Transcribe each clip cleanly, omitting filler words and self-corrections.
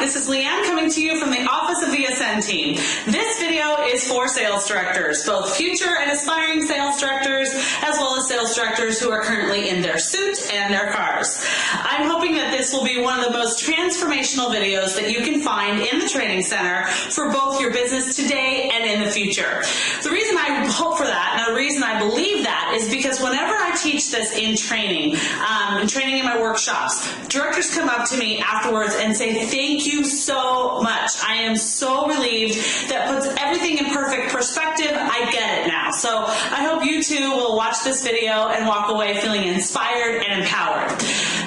this is Leanne coming to you from the Office of the Ascend team. This video is for sales directors, both future and aspiring sales directors, as well as sales directors who are currently in their suit and their cars. I'm hoping that this will be one of the most transformational videos that you can find in the training center for both your business today and in the future. The reason I hope for that, and the reason I believe that, is because whenever I teach this in training in my workshops, directors come up to me afterwards and say, thank you so much. I am so relieved. That puts everything in perfect perspective. I get it now. So I hope you too will watch this video and walk away feeling inspired and empowered.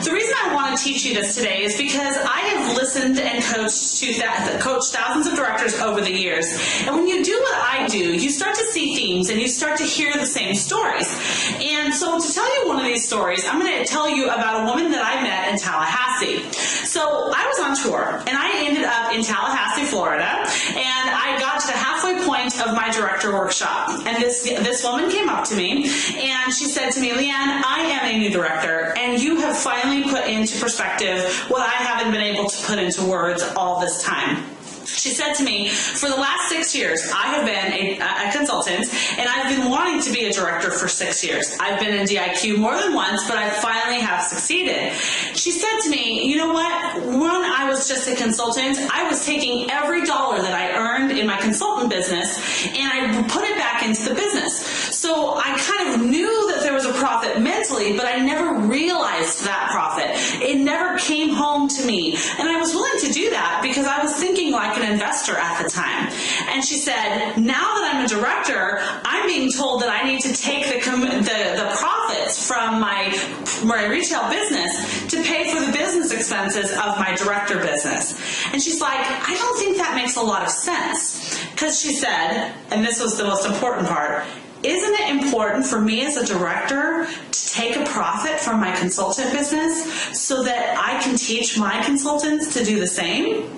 The reason I want to teach you this today is because I have listened and coached thousands of directors over the years. And when you do what I do, you start to see themes and you start to hear the same stories. And so to tell you one of these stories, I'm going to tell you about a woman that I met in Tallahassee. So I was on tour and I ended up in Tallahassee, Florida, and I got to the halfway point of my director workshop. And this woman came up to me and she said to me, Leanne, I am a new director and you have finally put into perspective what I haven't been able to put into words all this time. She said to me, for the last 6 years, I have been a consultant, and I've been wanting to be a director for 6 years. I've been in DIQ more than once, but I finally have succeeded. She said to me, you know what? When I was just a consultant, I was taking every dollar that I earned in my consultant business, and I put it back into the business. So I kind of knew that there was a profit mentally, but I never realized that profit. It never came home to me. And I was willing to do that because I was thinking like an investor at the time. And she said, now that I'm a director, I'm being told that I need to take the profits from my retail business to pay for the business expenses of my director business. And she's like, I don't think that makes a lot of sense. Because she said, and this was the most important part, isn't it important for me as a director to take a profit from my consultant business so that I can teach my consultants to do the same?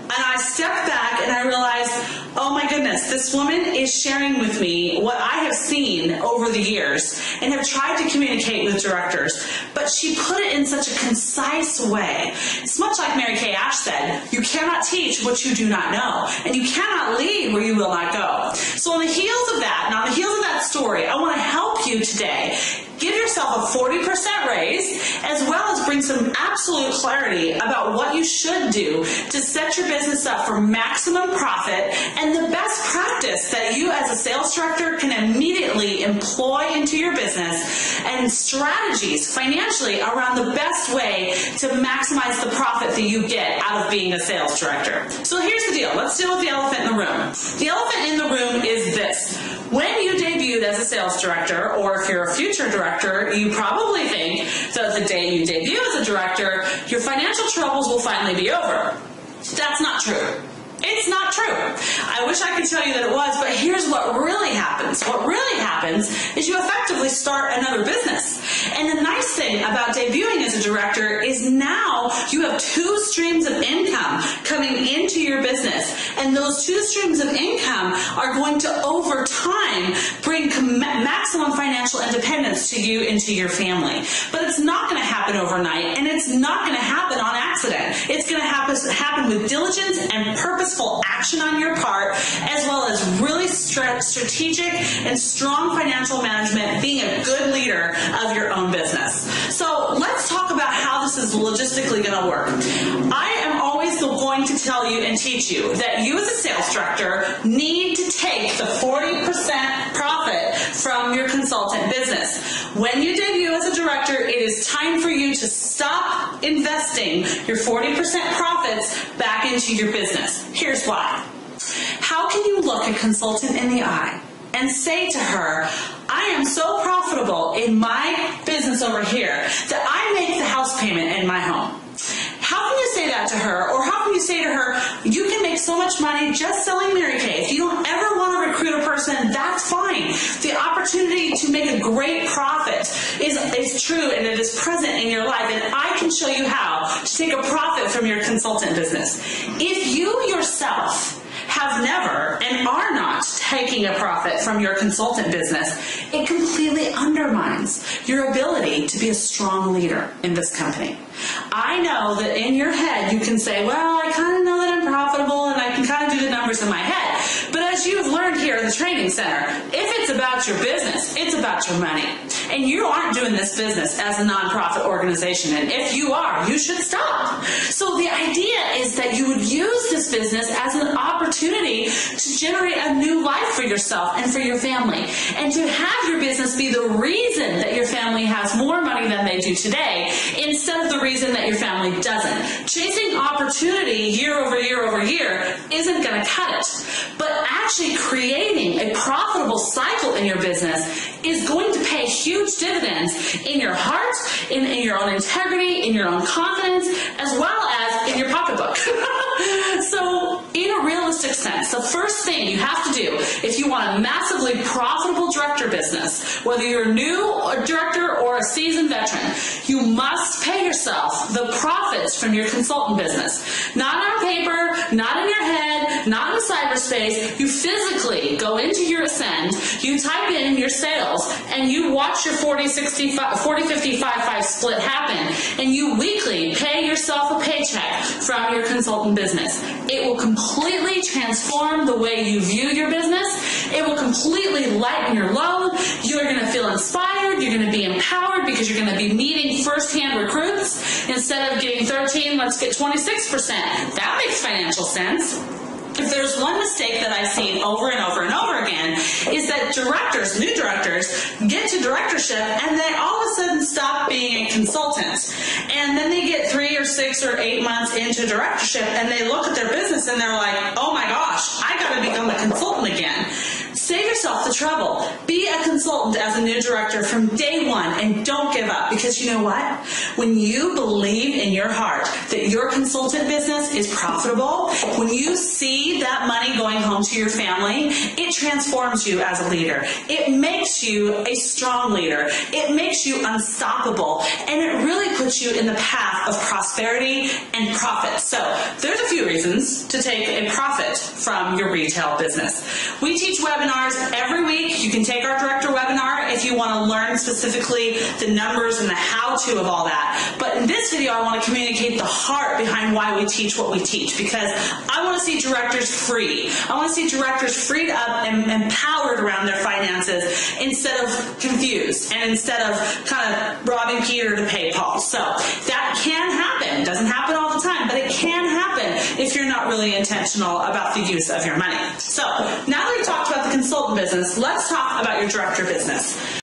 And I stepped back and I realized, oh my goodness, this woman is sharing with me what I have seen over the years and have tried to communicate with directors, but she put it in such a concise way. It's much like Mary Kay Ash said, you cannot teach what you do not know, and you cannot lead where you will not go. So on the heels of that, and on the heels of that story, I want to help you today. Give yourself a 40% raise, as well as bring some absolute clarity about what you should do to set your business up for maximum profit and the best practice that you as a sales director can immediately employ into your business, and strategies financially around the best way to maximize the profit that you get out of being a sales director. So here's the deal. Let's deal with the elephant in the room. The elephant in the room is this. When you debuted as a sales director, or if you're a future director, you probably think that the day you debut as a director, your financial troubles will finally be over. That's not true. It's not true. I wish I could tell you that it was, but here's what really happens. What really happens is you effectively start another business. And the nice thing about debuting as a director is now you have 2 streams of income coming into your business. And those 2 streams of income are going to, over time, bring maximum financial independence to you and to your family. But it's not going to happen overnight, and it's not going to happen on accident. It's going to happen with diligence and purposeful action on your part, as well as really strategic and strong financial management, being a good leader of your own business. So let's talk about how this is logistically going to work. I am always going to tell you and teach you that you as a sales director need to take the 40% profit from your consultant business. When you debut as a director, it is time for you to stop investing your 40% profits back into your business. Here's why. How can you look a consultant in the eye and say to her, I am so profitable in my business over here that I make the house payment in my home? How can you say that to her? Or how can you say to her, you can make so much money just selling Mary Kay. If you don't ever want to recruit a person, that's fine. The opportunity to make a great profit is true, and it is present in your life, and I can show you how to take a profit from your consultant business. If you yourself have have never and are not taking a profit from your consultant business, it completely undermines your ability to be a strong leader in this company. I know that in your head you can say, well, I kind of know that I'm profitable and I can kind of do the numbers in my head. But as you've learned here in the training center, if it's about your business, it's about your money. And you aren't doing this business as a nonprofit organization. And if you are, you should stop. So the idea is that you would use this business as an opportunity to generate a new life for yourself and for your family. And to have your business be the reason that your family has more money than they do today, instead of the reason that your family doesn't. Chasing opportunity year over year over year isn't going to cut it. But actually creating a profitable cycle in your business is going to pay huge dividends in your heart, in your own integrity, in your own confidence, as well as in your pocketbook. So in a realistic sense, the first thing you have to do if you want a massively profitable director business, whether you're a new director or a seasoned veteran, you must pay yourself the profits from your consultant business. Not on paper, not in your head, not in cyberspace. You physically go into your Ascend, you type in your sales, and you watch your 40-50-5-5 split happen, and you weekly pay yourself a paycheck from your consultant business. It will completely transform the way you view your business. It will completely lighten your load. You're going to feel inspired. You're going to be empowered because you're going to be meeting first-hand recruits. Instead of getting 13, let's get 26%. That makes financial sense. If there's one mistake that I've seen over and over and over again, is that directors, new directors, get to directorship and they all of a sudden stop being a consultant. And then they get 3 or 6 or 8 months into directorship and they look at their business and they're like, oh my gosh, I got to become a consultant again. Save yourself the trouble. Be a consultant as a new director from day one and don't give up, because you know what? When you believe in your heart that your consultant business is profitable, when you see that money going home to your family, it transforms you as a leader. It makes you a strong leader. It makes you unstoppable, and it really puts you in the path of prosperity and profit. So there's a few reasons to take a profit from your retail business. We teach webinars every week. You can take our director webinar if you want to learn specifically the numbers and the how-to of all that. But in this video, I want to communicate the heart behind why we teach what we teach, because I want to see directors free. I want to see directors freed up and empowered around their finances instead of confused and instead of kind of robbing Peter to pay Paul. So that can happen. It doesn't happen all the time, but it can happen if you're not really intentional about the use of your money. So now that we've talked about the consultant business, let's talk about your director business.